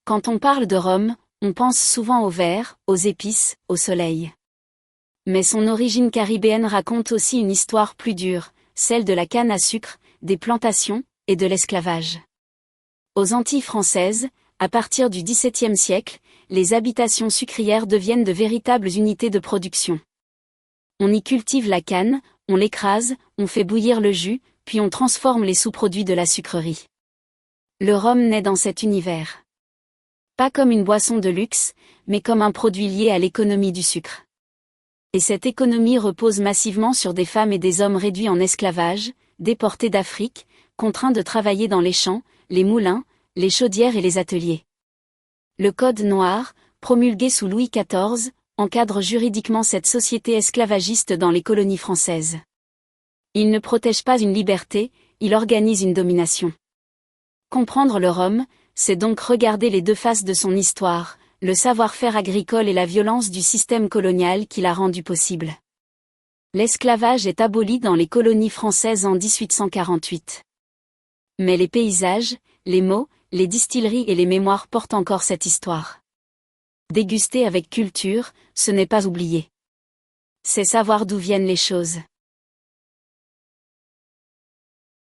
Quand on parle de Rome, on pense souvent au verre, aux épices, au soleil. Mais son origine caribéenne raconte aussi une histoire plus dure, celle de la canne à sucre, des plantations, et de l'esclavage. Aux Antilles françaises, à partir du XVIIe siècle, les habitations sucrières deviennent de véritables unités de production. On y cultive la canne, on l'écrase, on fait bouillir le jus, puis on transforme les sous-produits de la sucrerie. Le rhum naît dans cet univers. Pas comme une boisson de luxe, mais comme un produit lié à l'économie du sucre. Et cette économie repose massivement sur des femmes et des hommes réduits en esclavage, déportés d'Afrique, contraints de travailler dans les champs, les moulins, les chaudières et les ateliers. Le Code noir, promulgué sous Louis XIV, encadre juridiquement cette société esclavagiste dans les colonies françaises. Il ne protège pas une liberté, il organise une domination. Comprendre le rhum, c'est donc regarder les deux faces de son histoire, le savoir-faire agricole et la violence du système colonial qui l'a rendu possible. L'esclavage est aboli dans les colonies françaises en 1848. Mais les paysages, les mots, les distilleries et les mémoires portent encore cette histoire. Déguster avec culture, ce n'est pas oublier. C'est savoir d'où viennent les choses.